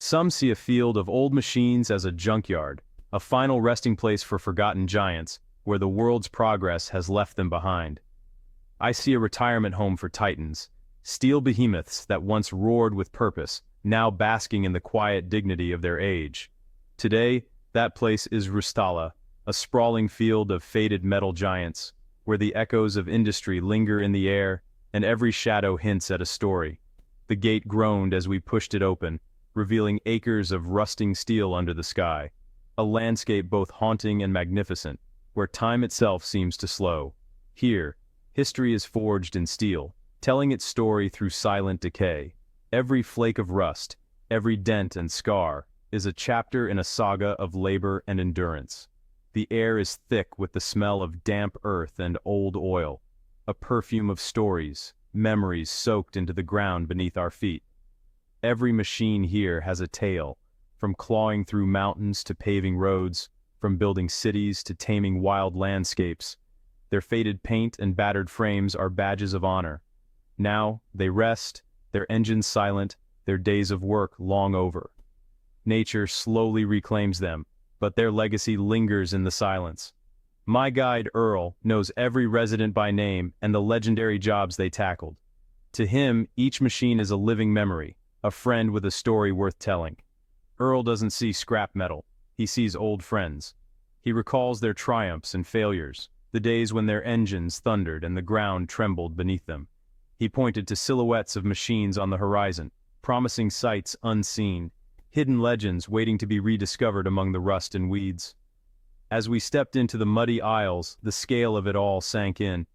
Some see a field of old machines as a junkyard, a final resting place for forgotten giants, where the world's progress has left them behind. I see a retirement home for titans, steel behemoths that once roared with purpose, now basking in the quiet dignity of their age. Today, that place is Rustala, a sprawling field of faded metal giants, where the echoes of industry linger in the air, and every shadow hints at a story. The gate groaned as we pushed it open, revealing acres of rusting steel under the sky, a landscape both haunting and magnificent, where time itself seems to slow. Here, history is forged in steel, telling its story through silent decay. Every flake of rust, every dent and scar, is a chapter in a saga of labor and endurance. The air is thick with the smell of damp earth and old oil, a perfume of stories, memories soaked into the ground beneath our feet. Every machine here has a tale, from clawing through mountains to paving roads, from building cities to taming wild landscapes. Their faded paint and battered frames are badges of honor. Now, they rest, their engines silent, their days of work long over. Nature slowly reclaims them, but their legacy lingers in the silence. My guide, Earl, knows every resident by name and the legendary jobs they tackled. To him, each machine is a living memory, a friend with a story worth telling. Earl doesn't see scrap metal, he sees old friends. He recalls their triumphs and failures, the days when their engines thundered and the ground trembled beneath them. He pointed to silhouettes of machines on the horizon, promising sights unseen, hidden legends waiting to be rediscovered among the rust and weeds. As we stepped into the muddy aisles, the scale of it all sank in.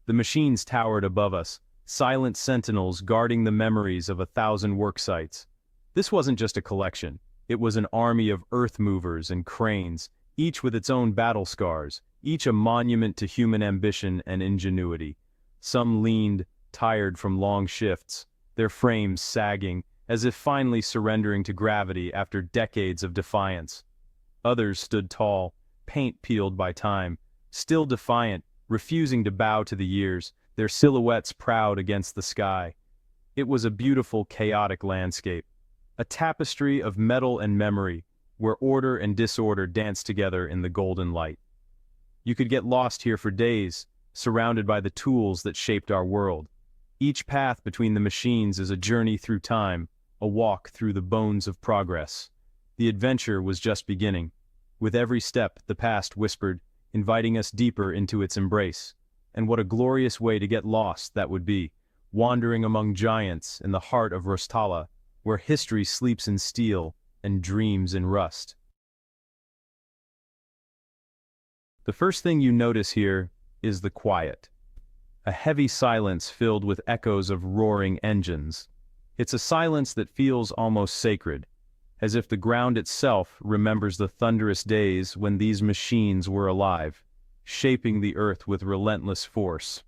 The machines towered above us, silent sentinels guarding the memories of 1,000 work sites. This wasn't just a collection, it was an army of earth movers and cranes, each with its own battle scars, each a monument to human ambition and ingenuity. Some leaned, tired from long shifts, their frames sagging, as if finally surrendering to gravity after decades of defiance. Others stood tall, paint peeled by time, still defiant, refusing to bow to the years, their silhouettes proud against the sky. It was a beautiful, chaotic landscape, a tapestry of metal and memory, where order and disorder danced together in the golden light. You could get lost here for days, surrounded by the tools that shaped our world. Each path between the machines is a journey through time, a walk through the bones of progress. The adventure was just beginning. With every step, the past whispered, inviting us deeper into its embrace. And what a glorious way to get lost that would be, wandering among giants in the heart of Rostala, where history sleeps in steel and dreams in rust. The first thing you notice here is the quiet. A heavy silence filled with echoes of roaring engines. It's a silence that feels almost sacred, as if the ground itself remembers the thunderous days when these machines were alive, shaping the earth with relentless force.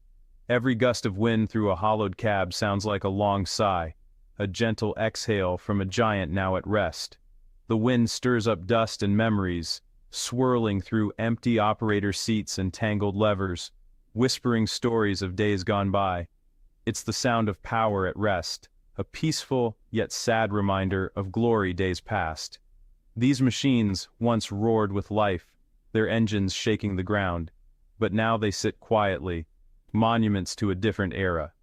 Every gust of wind through a hollowed cab sounds like a long sigh, a gentle exhale from a giant now at rest. The wind stirs up dust and memories, swirling through empty operator seats and tangled levers, whispering stories of days gone by. It's the sound of power at rest, a peaceful yet sad reminder of glory days past. These machines once roared with life, their engines shaking the ground, but now they sit quietly, monuments to a different era.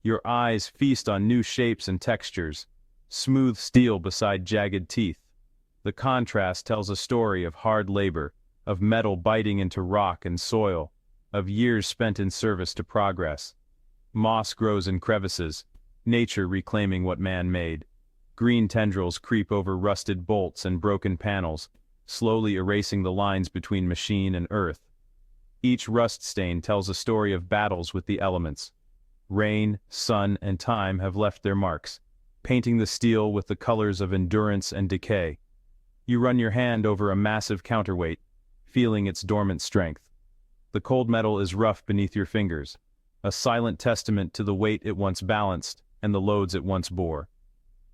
Your eyes feast on new shapes and textures, smooth steel beside jagged teeth. The contrast tells a story of hard labor, of metal biting into rock and soil, of years spent in service to progress. Moss grows in crevices, nature reclaiming what man made. Green tendrils creep over rusted bolts and broken panels, slowly erasing the lines between machine and earth. Each rust stain tells a story of battles with the elements. Rain, sun, and time have left their marks, painting the steel with the colors of endurance and decay. You run your hand over a massive counterweight, feeling its dormant strength. The cold metal is rough beneath your fingers, a silent testament to the weight it once balanced and the loads it once bore.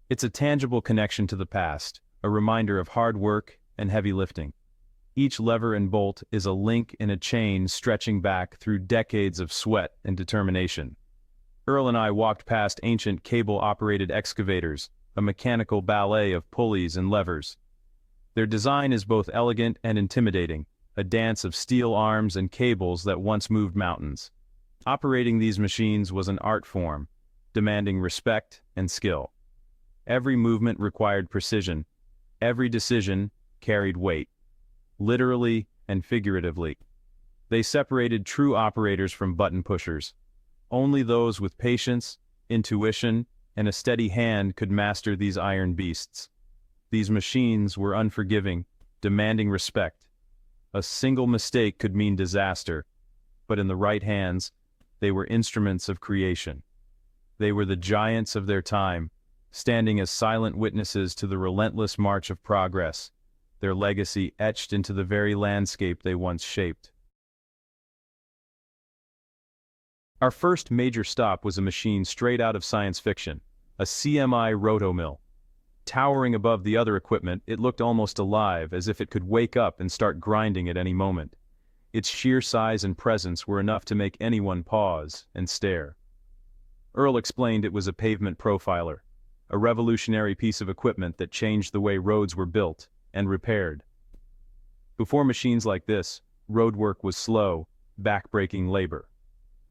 It's a tangible connection to the past, a reminder of hard work and heavy lifting. Each lever and bolt is a link in a chain stretching back through decades of sweat and determination. Earl and I walked past ancient cable-operated excavators, a mechanical ballet of pulleys and levers. Their design is both elegant and intimidating, a dance of steel arms and cables that once moved mountains. Operating these machines was an art form, demanding respect and skill. Every movement required precision. Every decision carried weight, literally and figuratively. They separated true operators from button pushers. Only those with patience, intuition, and a steady hand could master these iron beasts. These machines were unforgiving, demanding respect. A single mistake could mean disaster, but in the right hands, they were instruments of creation. They were the giants of their time, standing as silent witnesses to the relentless march of progress, their legacy etched into the very landscape they once shaped. Our first major stop was a machine straight out of science fiction, a CMI rotomill. Towering above the other equipment, it looked almost alive, as if it could wake up and start grinding at any moment. Its sheer size and presence were enough to make anyone pause and stare. Earl explained it was a pavement profiler, a revolutionary piece of equipment that changed the way roads were built and repaired. Before machines like this, road work was slow, back-breaking labor.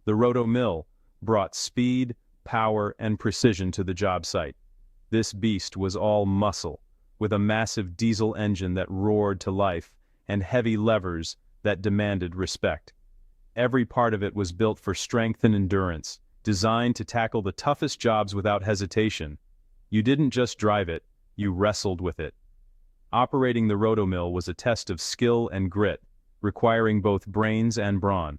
The rotomill brought speed, power, and precision to the job site. This beast was all muscle, with a massive diesel engine that roared to life and heavy levers that demanded respect. Every part of it was built for strength and endurance, designed to tackle the toughest jobs without hesitation. You didn't just drive it, you wrestled with it. Operating the rotomill was a test of skill and grit, requiring both brains and brawn.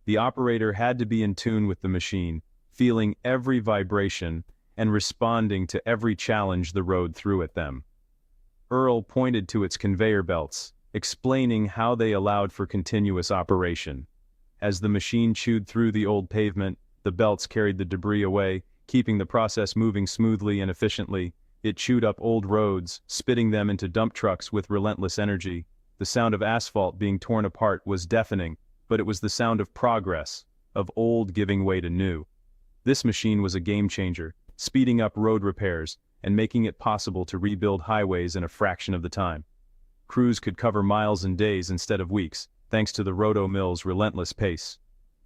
The operator had to be in tune with the machine, feeling every vibration and responding to every challenge the road threw at them. Earl pointed to its conveyor belts, explaining how they allowed for continuous operation. As the machine chewed through the old pavement, the belts carried the debris away, keeping the process moving smoothly and efficiently. It chewed up old roads, spitting them into dump trucks with relentless energy. The sound of asphalt being torn apart was deafening, but it was the sound of progress, of old giving way to new. This machine was a game changer, speeding up road repairs and making it possible to rebuild highways in a fraction of the time. Crews could cover miles in days instead of weeks, thanks to the rotomill's relentless pace.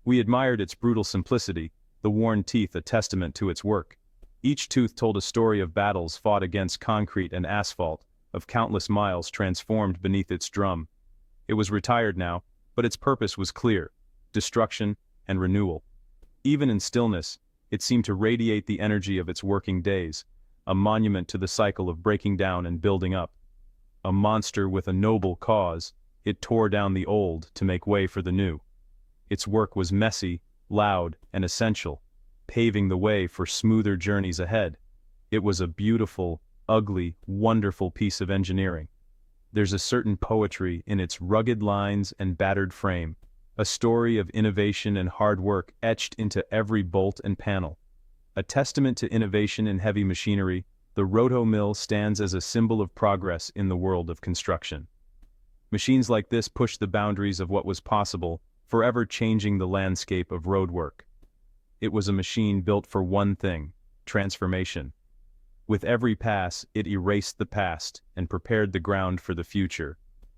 We admired its brutal simplicity, the worn teeth a testament to its work. Each tooth told a story of battles fought against concrete and asphalt, of countless miles transformed beneath its drum. It was retired now, but its purpose was clear: destruction and renewal. Even in stillness, it seemed to radiate the energy of its working days, a monument to the cycle of breaking down and building up. A monster with a noble cause, it tore down the old to make way for the new. Its work was messy, loud, and essential, paving the way for smoother journeys ahead. It was a beautiful, ugly, wonderful piece of engineering. There's a certain poetry in its rugged lines and battered frame, a story of innovation and hard work etched into every bolt and panel. A testament to innovation in heavy machinery, the rotomill stands as a symbol of progress in the world of construction. Machines like this pushed the boundaries of what was possible, forever changing the landscape of road work. It was a machine built for one thing: transformation. With every pass, it erased the past and prepared the ground for the future,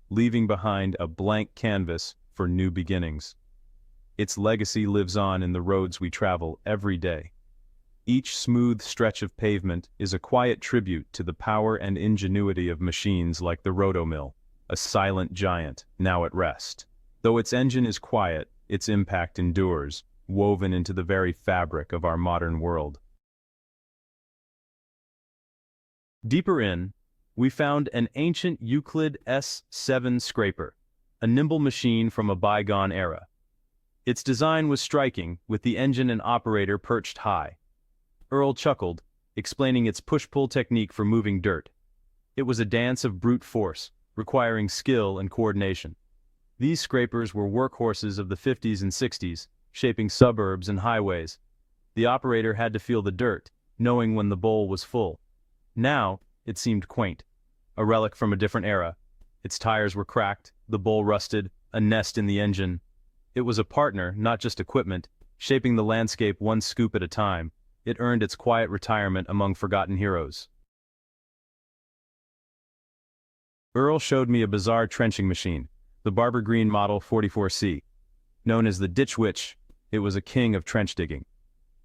leaving behind a blank canvas for new beginnings. Its legacy lives on in the roads we travel every day. Each smooth stretch of pavement is a quiet tribute to the power and ingenuity of machines like the rotomill, a silent giant now at rest. Though its engine is quiet, its impact endures, woven into the very fabric of our modern world. Deeper in, we found an ancient Euclid S7 scraper, a nimble machine from a bygone era. Its design was striking, with the engine and operator perched high. Earl chuckled, explaining its push-pull technique for moving dirt. It was a dance of brute force, requiring skill and coordination. These scrapers were workhorses of the 50s and 60s, shaping suburbs and highways. The operator had to feel the dirt, knowing when the bowl was full. Now, it seemed quaint, a relic from a different era. Its tires were cracked, the bowl rusted, a nest in the engine. It was a partner, not just equipment, shaping the landscape one scoop at a time. It earned its quiet retirement among forgotten heroes. Earl showed me a bizarre trenching machine, the Barber Green Model 44C. Known as the Ditch Witch, it was a king of trench digging.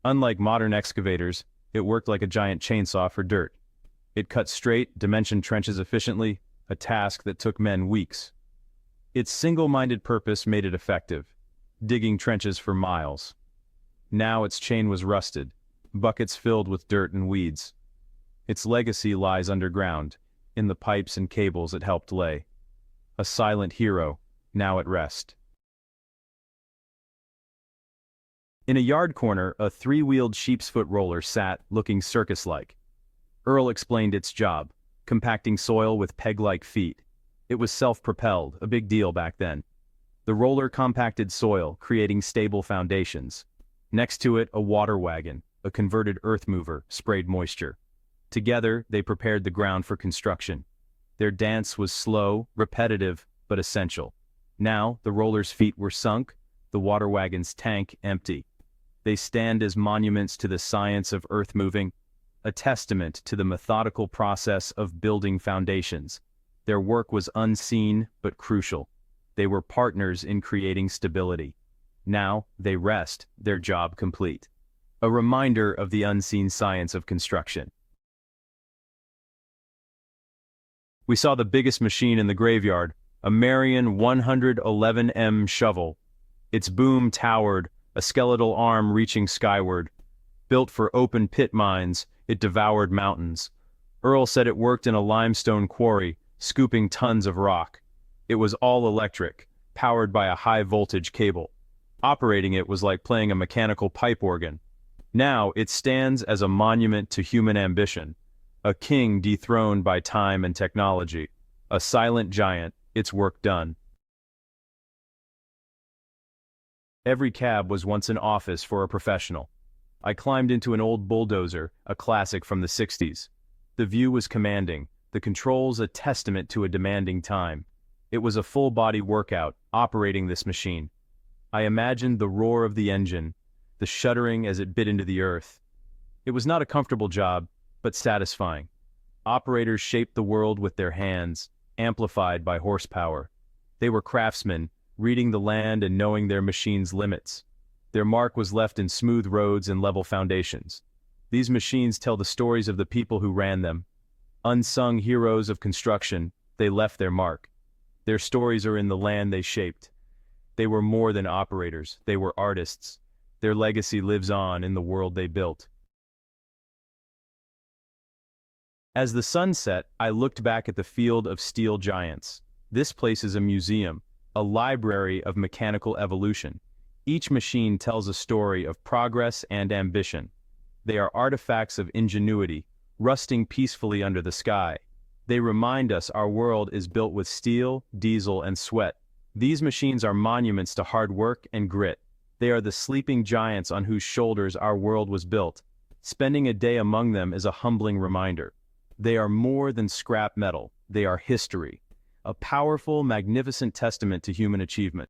Unlike modern excavators, it worked like a giant chainsaw for dirt. It cut straight, dimensioned trenches efficiently, a task that took men weeks. Its single-minded purpose made it effective, digging trenches for miles. Now its chain was rusted, buckets filled with dirt and weeds. Its legacy lies underground, in the pipes and cables it helped lay. A silent hero, now at rest. In a yard corner, a three-wheeled sheep's foot roller sat, looking circus-like. Earl explained its job, compacting soil with peg-like feet. It was self-propelled, a big deal back then. The roller compacted soil, creating stable foundations. Next to it, a water wagon, a converted earth mover, sprayed moisture. Together, they prepared the ground for construction. Their dance was slow, repetitive, but essential. Now, the roller's feet were sunk, the water wagon's tank empty. They stand as monuments to the science of earth moving, a testament to the methodical process of building foundations. Their work was unseen but crucial. They were partners in creating stability. Now, they rest, their job complete. A reminder of the unseen science of construction. We saw the biggest machine in the graveyard, a Marion 111M shovel. Its boom towered, a skeletal arm reaching skyward. Built for open pit mines, it devoured mountains. Earl said it worked in a limestone quarry, scooping tons of rock. It was all electric, powered by a high-voltage cable. Operating it was like playing a mechanical pipe organ. Now it stands as a monument to human ambition, a king dethroned by time and technology, a silent giant, its work done. Every cab was once an office for a professional. I climbed into an old bulldozer, a classic from the 60s. The view was commanding, the controls a testament to a demanding time. It was a full-body workout, operating this machine. I imagined the roar of the engine, the shuddering as it bit into the earth. It was not a comfortable job, but satisfying. Operators shaped the world with their hands, amplified by horsepower. They were craftsmen, reading the land and knowing their machine's limits. Their mark was left in smooth roads and level foundations. These machines tell the stories of the people who ran them. Unsung heroes of construction, they left their mark. Their stories are in the land they shaped. They were more than operators, they were artists. Their legacy lives on in the world they built. As the sun set, I looked back at the field of steel giants. This place is a museum, a library of mechanical evolution. Each machine tells a story of progress and ambition. They are artifacts of ingenuity, rusting peacefully under the sky. They remind us our world is built with steel, diesel, and sweat. These machines are monuments to hard work and grit. They are the sleeping giants on whose shoulders our world was built. Spending a day among them is a humbling reminder. They are more than scrap metal. They are history. A powerful, magnificent testament to human achievement.